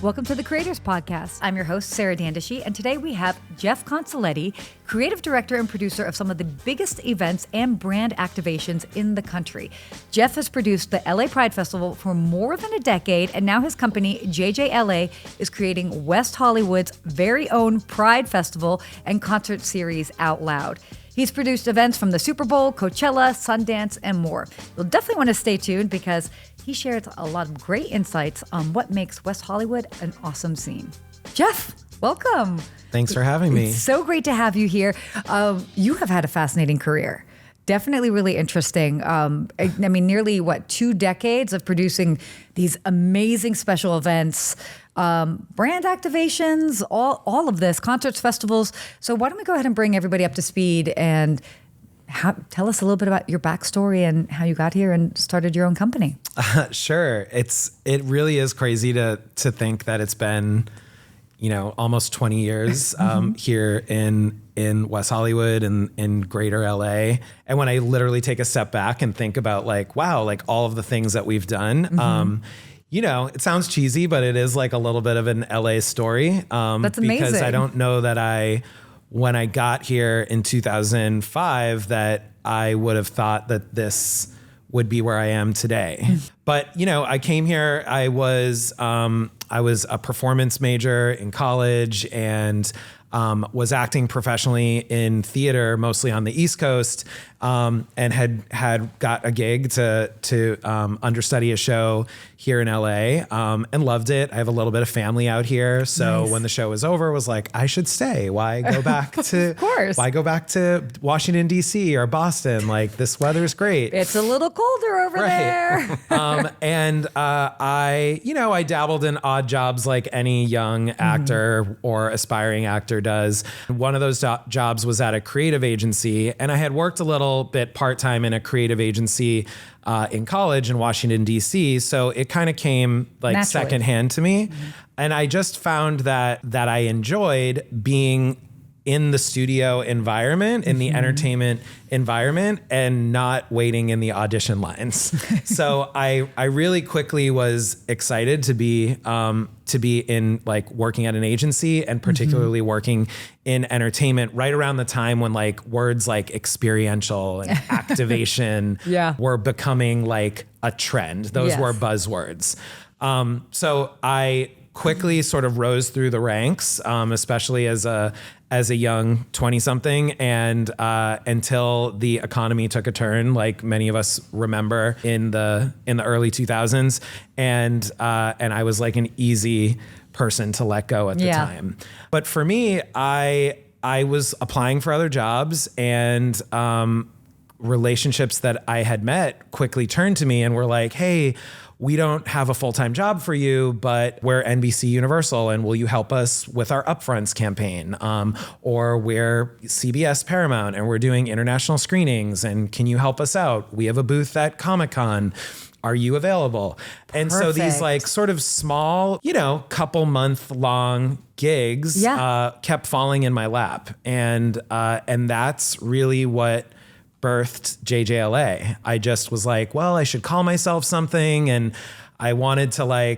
Welcome to the Creators Podcast. I'm your host, Sarah Dandishi, and today we have Jeff Consoletti, creative director and producer of some of the biggest events and brand activations in the country. Jeff has produced the LA Pride Festival for more than a decade, and now his company, JJLA, is creating West Hollywood's very own Pride Festival and concert series, OUTLOUD. He's produced events from the Super Bowl, Coachella, Sundance, and more. You'll definitely want to stay tuned because he shares a lot of great insights on what makes West Hollywood an awesome scene. Jeff, welcome. Thanks for having me. It's so great to have you here. You have had a fascinating career. Definitely really interesting. I mean, nearly, 2 decades of producing these amazing special events, brand activations, all of this, concerts, festivals. So why don't we go ahead and bring everybody up to speed and tell us a little bit about your backstory and how you got here and started your own company. Sure. It really is crazy to think that it's been, almost 20 years here in West Hollywood and in greater LA. And when I literally take a step back and think about all of the things that we've done, it sounds cheesy, but it is like a little bit of an LA story. That's amazing. Because I don't know that when I got here in 2005, that I would have thought that this would be where I am today. But, I came here, I was a performance major in college and was acting professionally in theater, mostly on the East Coast, and had got a gig to understudy a show here in LA, and loved it. I have a little bit of family out here, so nice. When the show was over, was like, I should stay. Why go back to? Of course. Why go back to Washington D.C. or Boston? Like, this weather's great. It's a little colder over there. And I dabbled in odd jobs like any young actor or aspiring actor does. One of those jobs was at a creative agency, and I had worked a little bit part-time in a creative agency in college in Washington, D.C. So it kind of came like secondhand to me. And I just found that I enjoyed being in the studio environment, in the entertainment environment, and not waiting in the audition lines. So I really quickly was excited to be in working at an agency, and particularly working in entertainment right around the time when words like experiential and activation were becoming like a trend. Those were buzzwords. So I quickly sort of rose through the ranks, especially as a young 20-something, and until the economy took a turn, like many of us remember in the early 2000s, and I was like an easy person to let go at the time. But for me, I was applying for other jobs, and relationships that I had met quickly turned to me and were like, hey, we don't have a full-time job for you, but we're NBC Universal, and will you help us with our Upfronts campaign? Or we're CBS Paramount, and we're doing international screenings, and can you help us out? We have a booth at Comic-Con. Are you available? And so these sort of small, couple month long gigs kept falling in my lap. And that's really what birthed JJLA. I just was like, well, I should call myself something. And I wanted to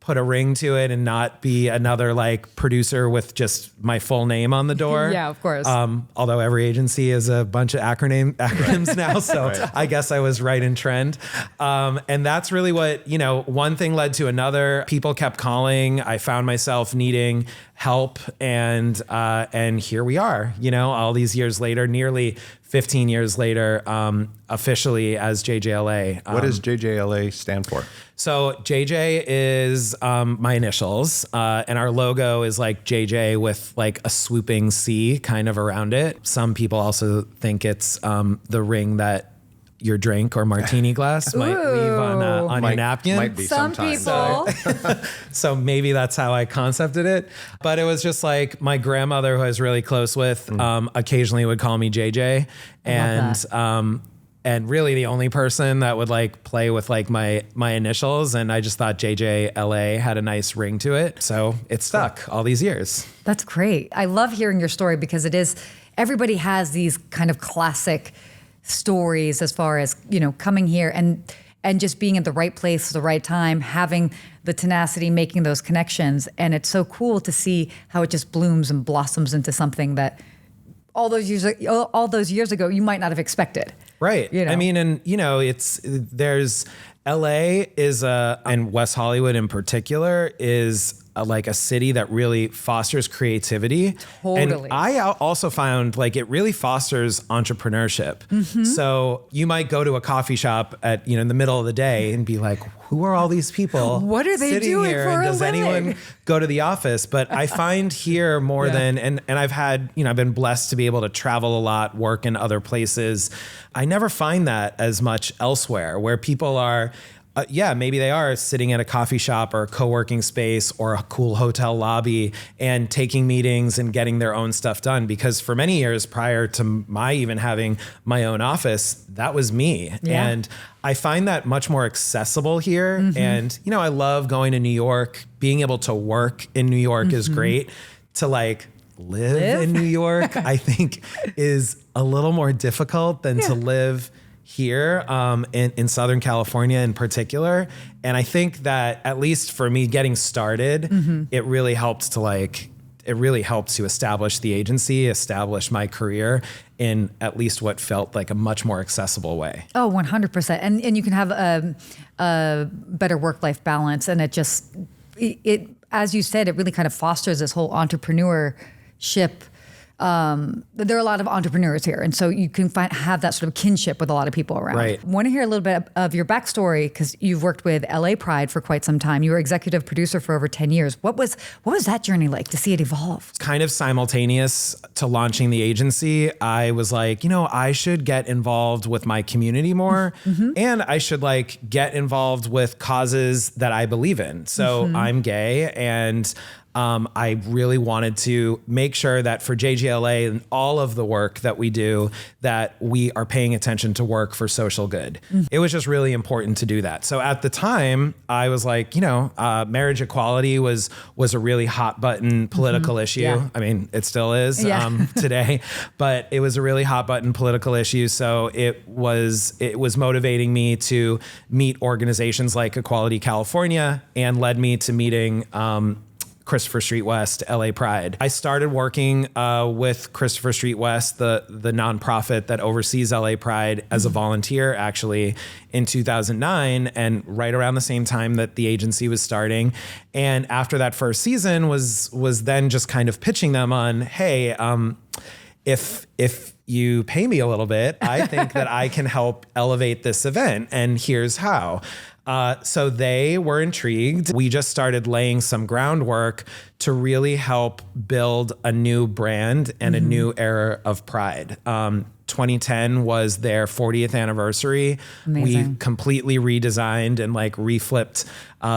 put a ring to it and not be another producer with just my full name on the door. Yeah, of course. Although every agency is a bunch of acronyms now. So right. I guess I was right in trend. And that's really what, one thing led to another. People kept calling. I found myself needing help. And here we are, all these years later, nearly 15 years later, officially as JJLA. What does JJLA stand for? So JJ is my initials, and our logo is like JJ with a swooping C kind of around it. Some people also think it's the ring that your drink or martini glass might leave on your napkin. Might be some sometimes. people. So maybe that's how I concepted it. But it was just my grandmother, who I was really close with, occasionally would call me JJ. And really the only person that would play with my initials. And I just thought JJLA had a nice ring to it. So it stuck all these years. That's great. I love hearing your story because everybody has these kind of classic stories as far as, coming here. And and just being at the right place at the right time, having the tenacity, making those connections. And it's so cool to see how it just blooms and blossoms into something that all those years ago you might not have expected. Right. You know? I mean, and there's LA and West Hollywood in particular is like a city that really fosters creativity. Totally. And I also found like it really fosters entrepreneurship. Mm-hmm. So you might go to a coffee shop at, in the middle of the day and be like, who are all these people? What are they sitting doing here? for And a does living? anyone go to the office? But I find here more than, and I've had, I've been blessed to be able to travel a lot, work in other places. I never find that as much elsewhere where people are, maybe they are sitting at a coffee shop or a co-working space or a cool hotel lobby and taking meetings and getting their own stuff done. Because for many years prior to my even having my own office, that was me. Yeah. And I find that much more accessible here. Mm-hmm. And, I love going to New York. Being able to work in New York is great. To like live in New York, I think is a little more difficult than to live here in Southern California in particular. And I think that at least for me getting started, it really helped to establish the agency, establish my career in at least what felt like a much more accessible way. Oh, 100%. And you can have a better work-life balance. And it, as you said, it really kind of fosters this whole entrepreneurship. There are a lot of entrepreneurs here, and so you can have that sort of kinship with a lot of people around. Right. I want to hear a little bit of your backstory because you've worked with LA Pride for quite some time. You were executive producer for over 10 years. What was that journey like to see it evolve? Kind of simultaneous to launching the agency, I was like, I should get involved with my community more, and I should get involved with causes that I believe in. So I'm gay, and I really wanted to make sure that for JJLA and all of the work that we do, that we are paying attention to work for social good. It was just really important to do that. So at the time, I was like, marriage equality was a really hot button political issue. Yeah. I mean, it still is today, but it was a really hot button political issue. So it was motivating me to meet organizations like Equality California, and led me to meeting Christopher Street West, LA Pride. I started working with Christopher Street West, the nonprofit that oversees LA Pride, as a volunteer actually in 2009, and right around the same time that the agency was starting. And after that first season was then just kind of pitching them on, hey, if you pay me a little bit, I think that I can help elevate this event, and here's how. So they were intrigued. We just started laying some groundwork to really help build a new brand and a new era of Pride. 2010 was their 40th anniversary. Amazing. We completely redesigned and reflipped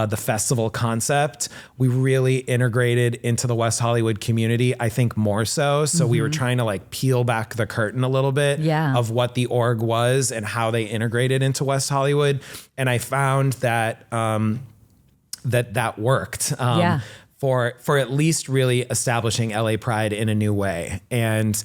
the festival concept. We really integrated into the West Hollywood community, I think more so. So we were trying to peel back the curtain a little bit of what the org was and how they integrated into West Hollywood. And I found that that worked. For at least really establishing LA Pride in a new way. And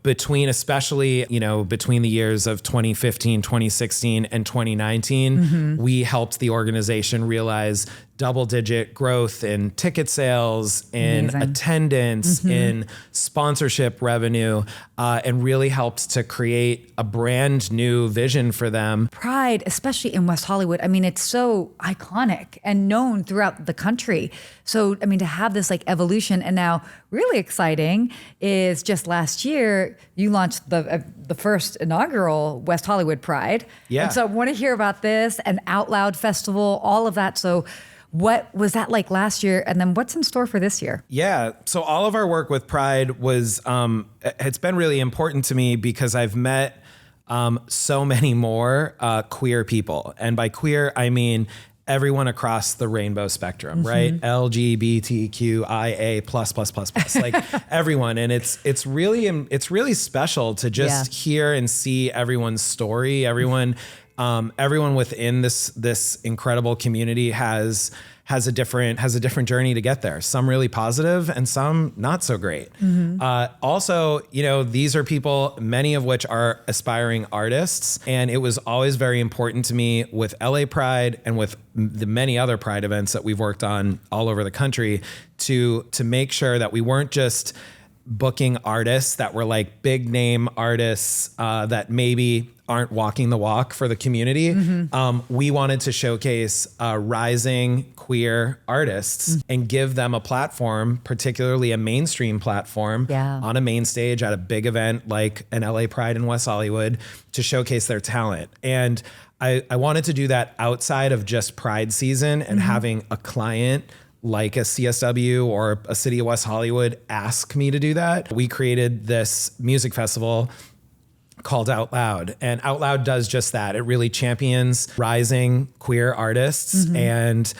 between the years of 2015, 2016, and 2019, we helped the organization realize double-digit growth in ticket sales, in attendance, in sponsorship revenue, and really helped to create a brand new vision for them. Pride, especially in West Hollywood, I mean, it's so iconic and known throughout the country. So, I mean, to have this evolution, and now really exciting is just last year, you launched the first inaugural West Hollywood Pride. Yeah. And so I want to hear about this and OUTLOUD Festival, all of that. So what was that like last year? And then what's in store for this year? Yeah. So all of our work with Pride was, it's been really important to me because I've met so many more queer people. And by queer, I mean everyone across the rainbow spectrum, right? LGBTQIA++++, everyone. And it's really special to just hear and see everyone's story. Everyone within this incredible community has has a different journey to get there. Some really positive and some not so great. Also, these are people, many of which are aspiring artists. And it was always very important to me with LA Pride and with the many other Pride events that we've worked on all over the country to make sure that we weren't just booking artists that were like big name artists that maybe aren't walking the walk for the community. We wanted to showcase rising queer artists and give them a platform, particularly a mainstream platform on a main stage at a big event like an LA Pride in West Hollywood to showcase their talent. And I wanted to do that outside of just Pride season and having a client like a CSW or a City of West Hollywood ask me to do that. We created this music festival called OUTLOUD, and OUTLOUD does just that. It really champions rising queer artists, and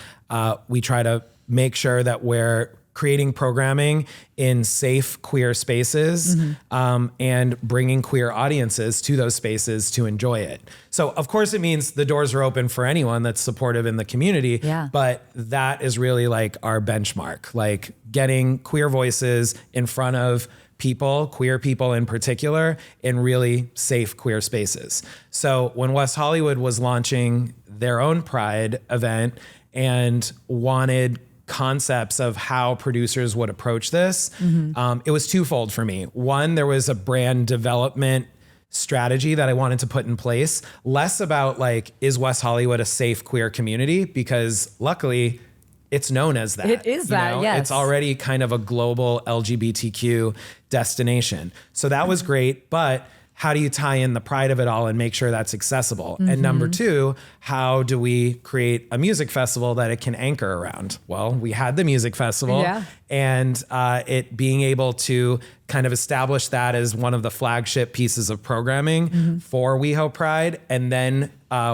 we try to make sure that we're creating programming in safe queer spaces and bringing queer audiences to those spaces to enjoy it. So of course it means the doors are open for anyone that's supportive in the community, but that is really like our benchmark, like getting queer voices in front of people, queer people in particular, in really safe queer spaces. So when West Hollywood was launching their own Pride event and wanted concepts of how producers would approach this, it was twofold for me. One, there was a brand development strategy that I wanted to put in place, less about like, is West Hollywood a safe queer community? Because luckily it's known as that. It is that, yes. It's already kind of a global LGBTQ destination. So that was great, but how do you tie in the pride of it all and make sure that's accessible? And number two, how do we create a music festival that it can anchor around? Well, we had the music festival and it being able to kind of establish that as one of the flagship pieces of programming for WeHo Pride, and then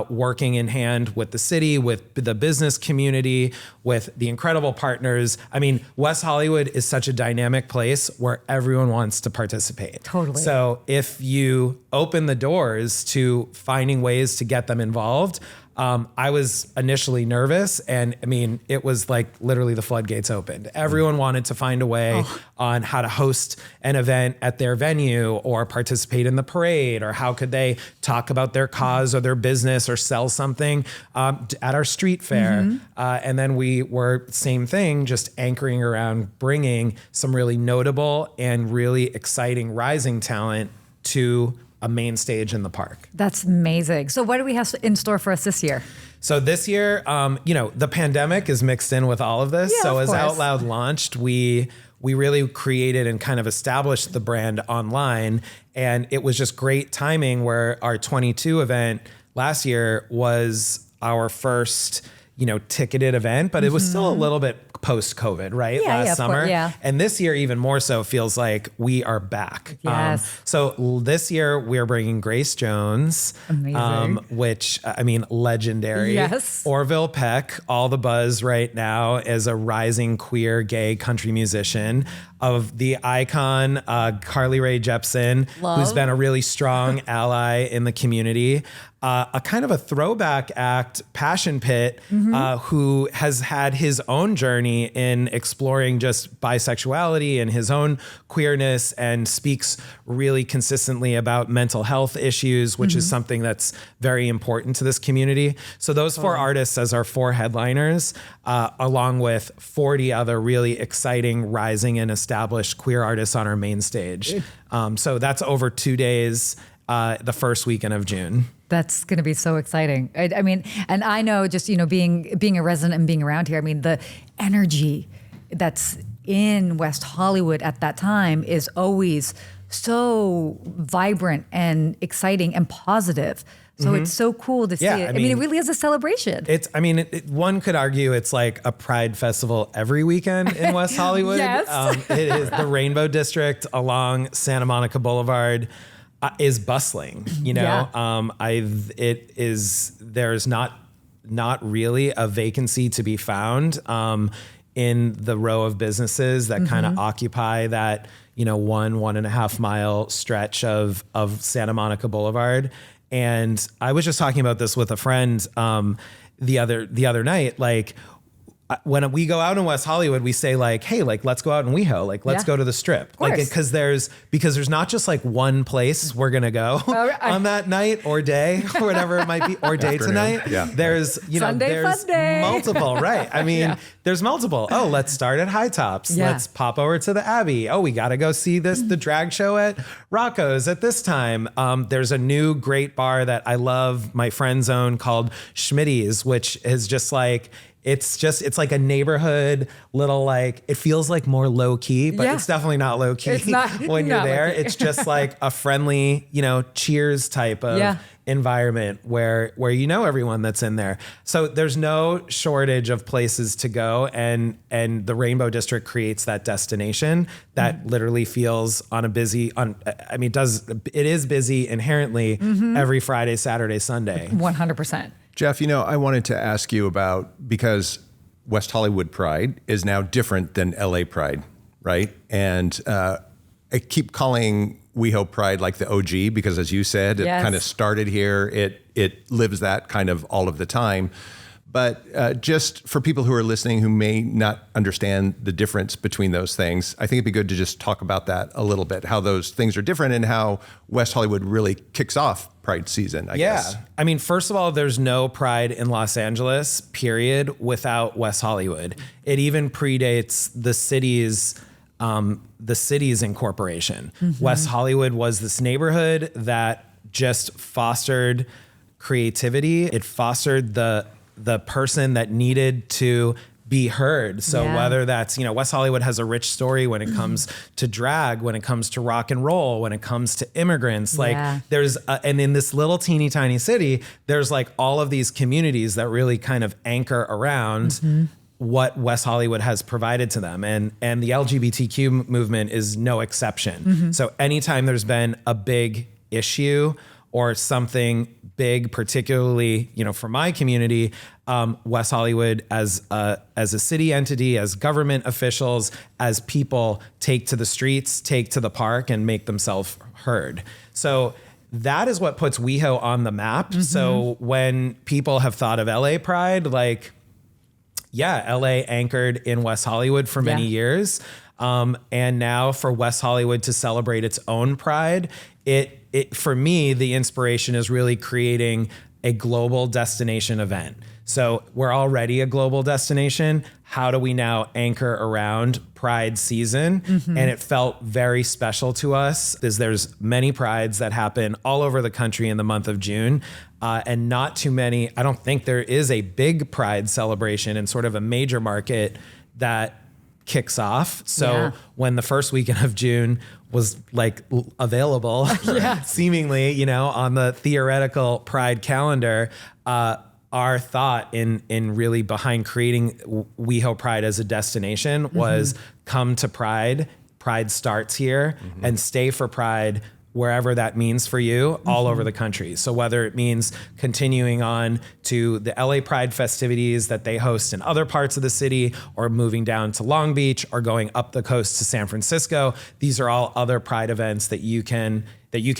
working in hand with the city, with the business community, with the incredible partners. I mean, West Hollywood is such a dynamic place where everyone wants to participate. Totally. So if you open the doors to finding ways to get them involved, I was initially nervous, and I mean, it was like literally the floodgates opened. Everyone wanted to find a way on how to host an event at their venue or participate in the parade, or how could they talk about their cause or their business or sell something at our street fair. And then we were, same thing, just anchoring around bringing some really notable and really exciting rising talent to a main stage in the park. That's amazing. So what do we have in store for us this year? So this year, the pandemic is mixed in with all of this. Yeah, so of as course. OUTLOUD launched, we really created and kind of established the brand online. And it was just great timing where our 22 event last year was our first, ticketed event, but it was still a little bit post-COVID, right? Last summer. And this year, even more so, feels like we are back. Yes. So this year, we're bringing Grace Jones, which, legendary. Yes. Orville Peck, all the buzz right now as a rising queer gay country musician. Of the icon, Carly Rae Jepsen, who's been a really strong ally in the community. A kind of a throwback act, Passion Pit, who has had his own journey in exploring just bisexuality and his own queerness, and speaks really consistently about mental health issues, which is something that's very important to this community. So those four artists as our four headliners, along with 40 other really exciting, rising and established queer artists on our main stage. So that's over 2 days, the first weekend of June. That's going to be so exciting. I mean, and I know just, being a resident and being around here, I mean, the energy that's in West Hollywood at that time is always so vibrant and exciting and positive. So it's so cool to see it. I mean, it really is a celebration. One could argue it's like a Pride festival every weekend in West Hollywood. Yes. It is the Rainbow District along Santa Monica Boulevard is bustling, there's not really a vacancy to be found in the row of businesses that kind of occupy that, 1.5 mile stretch of Santa Monica Boulevard. And I was just talking about this with a friend the other night. Like, when we go out in West Hollywood, we say like, hey, like, let's go out in WeHo, like, let's go to the Strip. Like, because there's not just like one place we're going to go on that night or day or whatever it might be, or day to night. Yeah. There's, there's multiple, right? I mean, there's multiple. Oh, let's start at High Tops. Yeah. Let's pop over to the Abbey. Oh, we got to go see the drag show at Rocco's at this time. There's a new great bar that I love, my friend's own, called Schmitty's, which is just like, it's like a neighborhood little, like, it feels like more low key, but it's definitely not low key when you're there. It's just like a friendly, cheers type of environment where everyone that's in there. So there's no shortage of places to go, and the Rainbow District creates that destination that literally feels it is busy inherently every Friday, Saturday, Sunday. 100%. Jeff, I wanted to ask you about, because West Hollywood Pride is now different than LA Pride, right? And I keep calling WeHo Pride like the OG, because as you said, it kind of started here. It lives that kind of all of the time. But just for people who are listening who may not understand the difference between those things, I think it'd be good to just talk about that a little bit, how those things are different and how West Hollywood really kicks off Pride season, I guess. I mean, first of all, there's no Pride in Los Angeles, period, without West Hollywood. It even predates the city's incorporation. West Hollywood was this neighborhood that just fostered creativity. It fostered the person that needed to be heard. So whether that's, West Hollywood has a rich story when it comes to drag, when it comes to rock and roll, when it comes to immigrants, there's, and in this little teeny tiny city, there's like all of these communities that really kind of anchor around what West Hollywood has provided to them. And the LGBTQ movement is no exception. So anytime there's been a big issue or something big, particularly, for my community, West Hollywood as a city entity, as government officials, as people, take to the streets, take to the park, and make themselves heard. So that is what puts WeHo on the map. So when people have thought of LA Pride, like, LA anchored in West Hollywood for many years. And now for West Hollywood to celebrate its own Pride, it for me, the inspiration is really creating a global destination event. So we're already a global destination. How do we now anchor around Pride season? And it felt very special to us, because there's many Prides that happen all over the country in the month of June. And not too many. I don't think there is a big Pride celebration in sort of a major market that kicks off. So when the first weekend of June was like available, seemingly, on the theoretical Pride calendar, our thought in really behind creating WeHo Pride as a destination was come to Pride. Pride starts here, and stay for Pride wherever that means for you, all over the country. So whether it means continuing on to the LA Pride festivities that they host in other parts of the city, or moving down to Long Beach, or going up the coast to San Francisco, these are all other Pride events that you can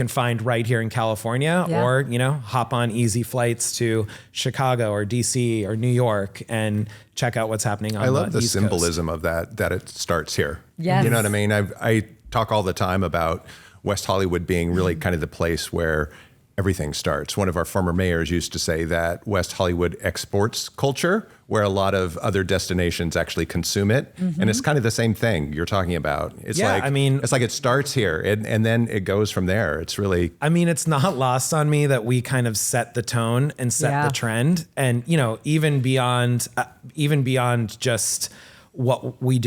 find right here in California, or, hop on easy flights to Chicago or DC or New York and check out what's happening on the East Coast. I love the symbolism of that it starts here. Yes. You know what I mean? I talk all the time about West Hollywood being really kind of the place where everything starts. One of our former mayors used to say that West Hollywood exports culture, where a lot of other destinations actually consume it. And it's kind of the same thing you're talking about. It's it's like it starts here and then it goes from there. It's really, it's not lost on me that we kind of set the tone and set the trend. And, even beyond just what we're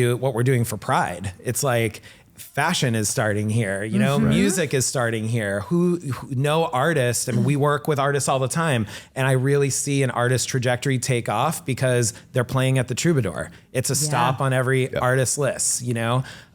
doing for Pride, it's like, fashion is starting here, music is starting here. Who know artists, and we work with artists all the time. And I really see an artist trajectory take off because they're playing at the Troubadour. It's a stop on every artist list,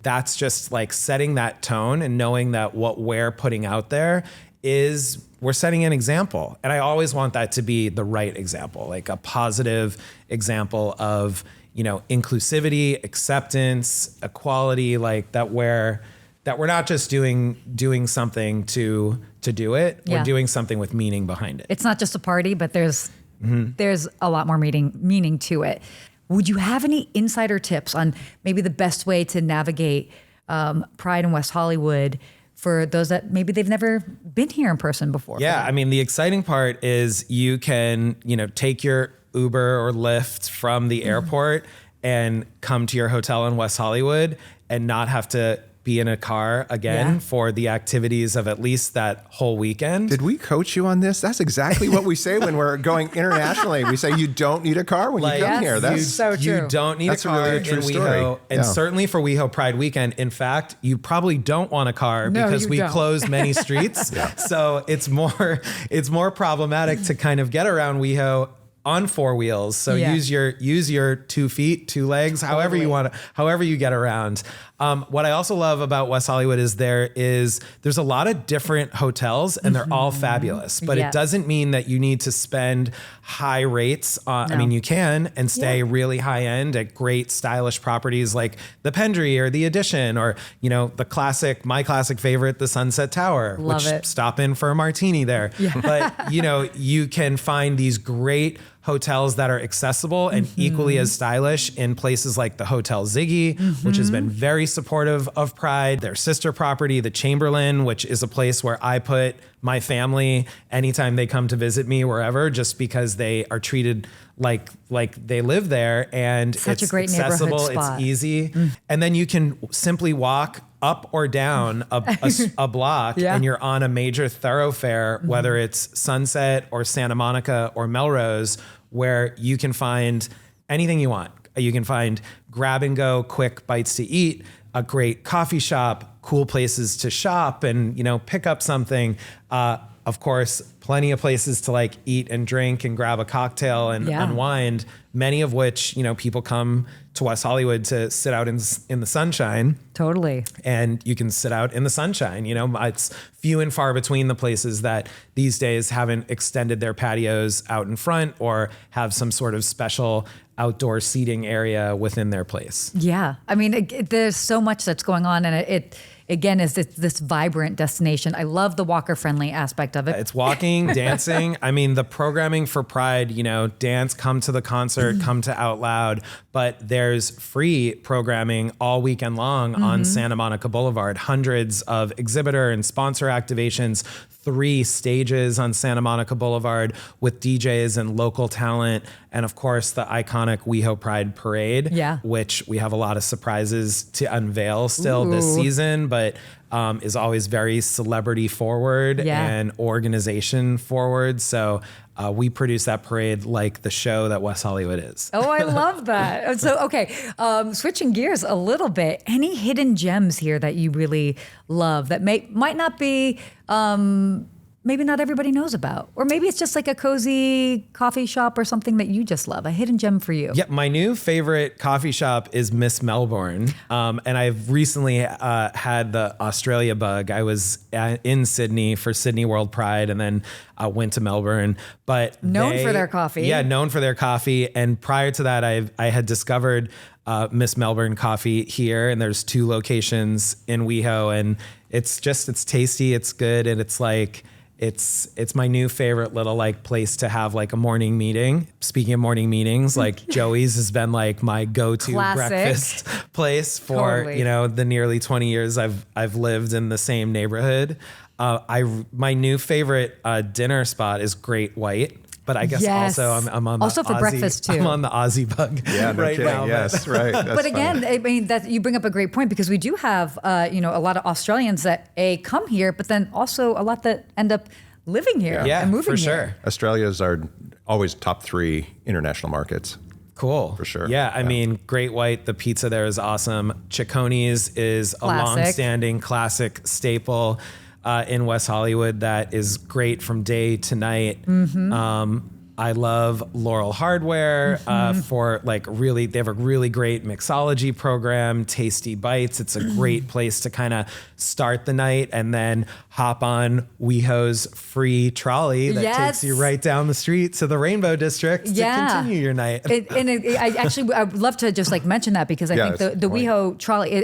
That's just like setting that tone and knowing that what we're putting out there is we're setting an example. And I always want that to be the right example, like a positive example of inclusivity, acceptance, equality, like that we're not just doing something to do it. We're doing something with meaning behind it. It's not just a party, but there's a lot more meaning to it. Would you have any insider tips on maybe the best way to navigate Pride in West Hollywood for those that maybe they've never been here in person before? Yeah, I mean, the exciting part is you can, take your Uber or Lyft from the airport and come to your hotel in West Hollywood and not have to be in a car again for the activities of at least that whole weekend. Did we coach you on this? That's exactly what we say when we're going internationally. We say you don't need a car when you come here. That's so true. You don't need a car really true in story. WeHo. And certainly for WeHo Pride weekend, in fact, you probably don't want a car because we close many streets. So it's more problematic to kind of get around WeHo on four wheels. So use your 2 feet, 2 legs, however you want to, however you get around. What I also love about West Hollywood is there's a lot of different hotels and they're all fabulous, but it doesn't mean that you need to spend high rates. I mean, you can and stay really high end at great stylish properties like the Pendry or the Edition or, my classic favorite, the Sunset Tower, stop in for a martini there. But, you can find these great hotels that are accessible and equally as stylish in places like the Hotel Ziggy, which has been very supportive of Pride. Their sister property, the Chamberlain, which is a place where I put my family anytime they come to visit me wherever, just because they are treated like they live there and it's a great accessible, it's easy. And then you can simply walk up or down a block and you're on a major thoroughfare, whether it's Sunset or Santa Monica or Melrose, where you can find anything you want. You can find grab and go quick bites to eat, a great coffee shop, cool places to shop and, pick up something. Of course, plenty of places to eat and drink and grab a cocktail and unwind, many of which, people come to West Hollywood to sit out in the sunshine. Totally. And you can sit out in the sunshine. It's few and far between the places that these days haven't extended their patios out in front or have some sort of special outdoor seating area within their place. Yeah. I mean, there's so much that's going on and it again, is this vibrant destination. I love the walker-friendly aspect of it. It's walking, dancing. I mean, the programming for Pride, dance, come to the concert, come to Out Loud. But there's free programming all weekend long on Santa Monica Boulevard. Hundreds of exhibitor and sponsor activations, 3 stages on Santa Monica Boulevard with DJs and local talent. And of course, the iconic WeHo Pride Parade, which we have a lot of surprises to unveil still this season, but is always very celebrity forward and organization forward. So we produce that parade like the show that West Hollywood is. Oh, I love that. So, okay, switching gears a little bit, any hidden gems here that you really love that might not be... maybe not everybody knows about, or maybe it's just like a cozy coffee shop or something that you just love, a hidden gem for you. Yeah, my new favorite coffee shop is Miss Melbourne. And I've recently had the Australia bug. I was in Sydney for Sydney World Pride and then went to Melbourne. But known for their coffee. Yeah, known for their coffee. And prior to that, I had discovered Miss Melbourne coffee here, and there's 2 locations in WeHo, and it's tasty, it's good, and it's it's my new favorite little place to have a morning meeting. Speaking of morning meetings, Joey's has been my go-to breakfast place for the nearly 20 years I've lived in the same neighborhood. My new favorite dinner spot is Great White. But I guess also I'm on also the for Aussie, breakfast too. I'm on the Aussie bug right now. Yes, right. That's but again, funny. I mean, that you bring up a great point because we do have a lot of Australians that come here, but then also a lot that end up living here and moving for here. sure. Australia's are always top 3 international markets. Cool. For sure. Yeah, I mean, Great White, the pizza there is awesome. Cicconi's is a long-standing classic staple in West Hollywood that is great from day to night. I love Laurel Hardware for really, they have a really great mixology program, Tasty Bites. It's a great place to kind of start the night and then hop on WeHo's free trolley that takes you right down the street to the Rainbow District to continue your night. I would love to just mention that because I think the WeHo trolley,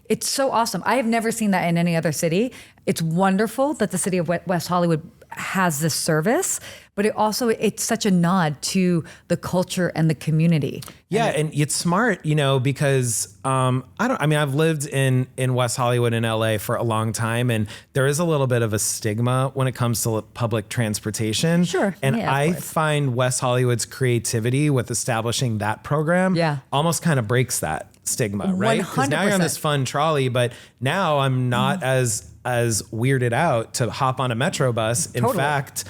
it's so awesome. I have never seen that in any other city. It's wonderful that the city of West Hollywood has this service, but it's such a nod to the culture and the community. Yeah, and it's smart, because I've lived in West Hollywood in LA for a long time, and there is a little bit of a stigma when it comes to public transportation. Sure. And Yeah, I find West Hollywood's creativity with establishing that program almost kind of breaks that stigma, right? Because now you're on this fun trolley, but now I'm not as weirded out to hop on a metro bus. In fact,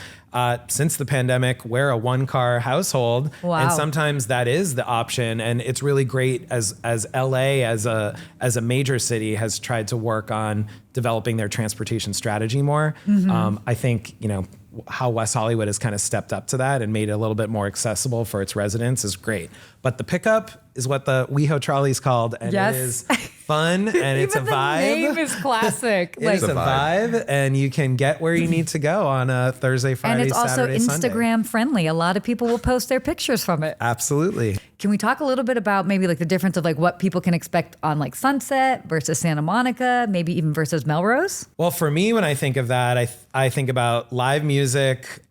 since the pandemic, we're a one-car household, and sometimes that is the option. And it's really great as LA as a major city has tried to work on developing their transportation strategy more. I think how West Hollywood has kind of stepped up to that and made it a little bit more accessible for its residents is great. But the pickup is what the WeHo trolley is called, and it is fun and it's a vibe. The name is classic. It's a vibe, and you can get where you need to go on a Thursday, Friday, and it's Saturday, also Sunday. Instagram friendly. A lot of people will post their pictures from it. Absolutely. Can we talk a little bit about maybe the difference of what people can expect on Sunset versus Santa Monica, maybe even versus Melrose? Well, for me, when I think of that, I think about live music,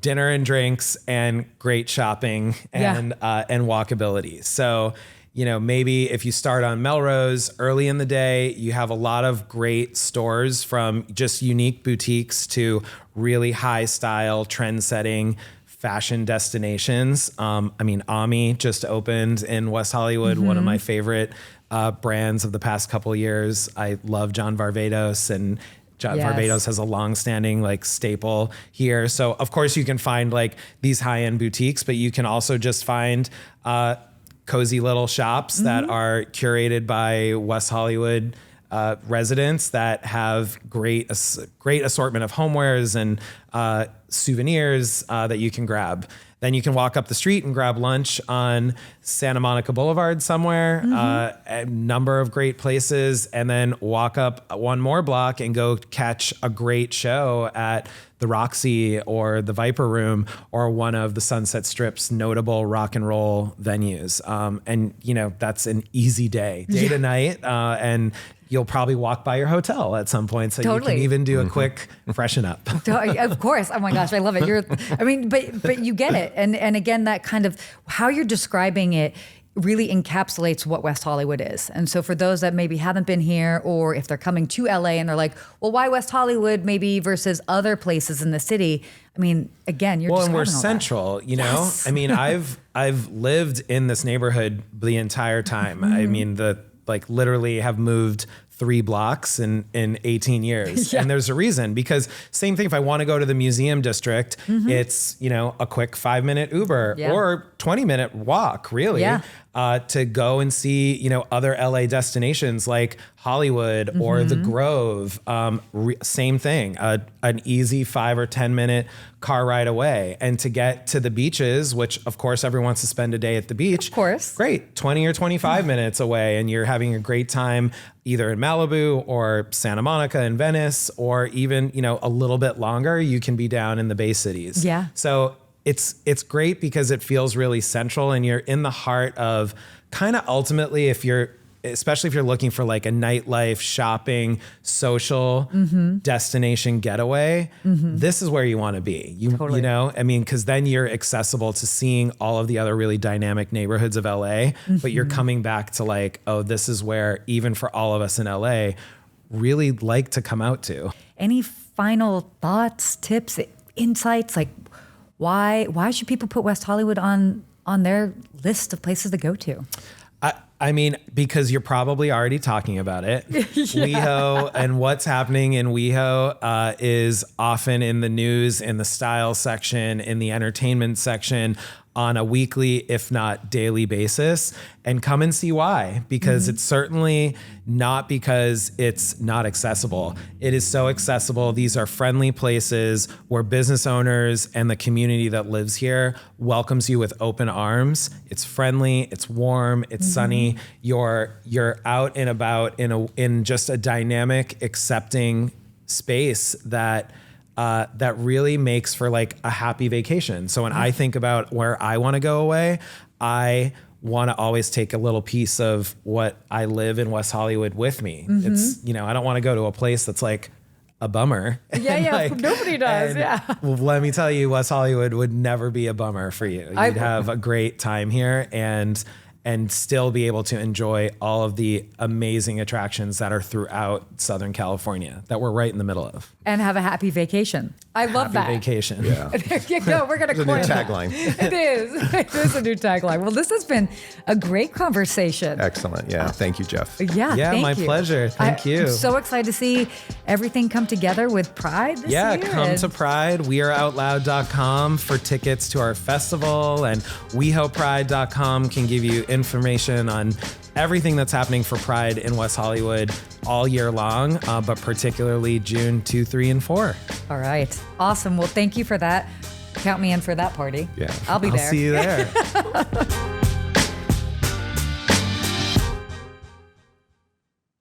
dinner and drinks, and great shopping and walkability. So, maybe if you start on Melrose early in the day, you have a lot of great stores, from just unique boutiques to really high style, trend setting fashion destinations. Ami just opened in West Hollywood, one of my favorite brands of the past couple of years. I love John Varvatos, and John Varvatos has a long-standing staple here. So of course you can find these high-end boutiques, but you can also just find cozy little shops that are curated by West Hollywood residents that have great assortment of homewares and souvenirs that you can grab. Then you can walk up the street and grab lunch on Santa Monica Boulevard somewhere, a number of great places, and then walk up one more block and go catch a great show at the Roxy or the Viper Room or one of the Sunset Strip's notable rock and roll venues. And that's an easy day to night. And you'll probably walk by your hotel at some point, so you can even do a quick freshen up. Of course. Oh my gosh, I love it. But you get it. And again, that kind of how you're describing it really encapsulates what West Hollywood is. And so for those that maybe haven't been here, or if they're coming to LA and they're like, well, why West Hollywood maybe versus other places in the city? Again, you're and we're central, Yes. I've lived in this neighborhood the entire time. Literally have moved 3 blocks in 18 years. And there's a reason, because same thing, if I want to go to the museum district, it's, a quick 5-minute Uber or 20-minute walk, really, to go and see, other LA destinations like Hollywood or the Grove. Same thing, an easy 5 or 10-minute car ride away. And to get to the beaches, which of course everyone wants to spend a day at the beach. Of course. Great, 20 or 25 minutes away, and you're having a great time either in Malibu or Santa Monica and Venice, or even, a little bit longer, you can be down in the Bay Cities. Yeah. So it's great because it feels really central, and you're in the heart of kind of ultimately, especially if you're looking for a nightlife, shopping, social destination getaway, this is where you want to be. Because then you're accessible to seeing all of the other really dynamic neighborhoods of LA, but you're coming back to this is where, even for all of us in LA, really like to come out to. Any final thoughts, tips, insights? Why should people put West Hollywood on their list of places to go to? Because you're probably already talking about it. WeHo and what's happening in WeHo is often in the news, in the style section, in the entertainment section, on a weekly, if not daily basis, and come and see why, because it's certainly not because it's not accessible. It is so accessible. These are friendly places where business owners and the community that lives here welcomes you with open arms. It's friendly, it's warm, it's sunny. You're out and about in just a dynamic, accepting space that really makes for a happy vacation. So when I think about where I want to go away, I want to always take a little piece of what I live in West Hollywood with me. It's, I don't want to go to a place that's a bummer. Yeah, nobody does. Well, let me tell you, West Hollywood would never be a bummer for you. You'd have a great time here and still be able to enjoy all of the amazing attractions that are throughout Southern California that we're right in the middle of. And have a happy vacation. I love that. Happy vacation. Yeah. There you go. We're going to coin It's a new that. tagline. It is. It is a new tagline. Well, this has been a great conversation. Excellent. Yeah. Thank you, Jeff. Yeah, Yeah, thank my you. pleasure. Thank you. I'm so excited to see everything come together with Pride this year. Come to Pride. WeAreOutLoud.com for tickets to our festival, and WeHoPride.com can give you information on everything that's happening for Pride in West Hollywood all year long, but particularly June 2, 3, and 4. All right. Awesome. Well, thank you for that. Count me in for that party. Yeah. I'll be I'll there. see you there.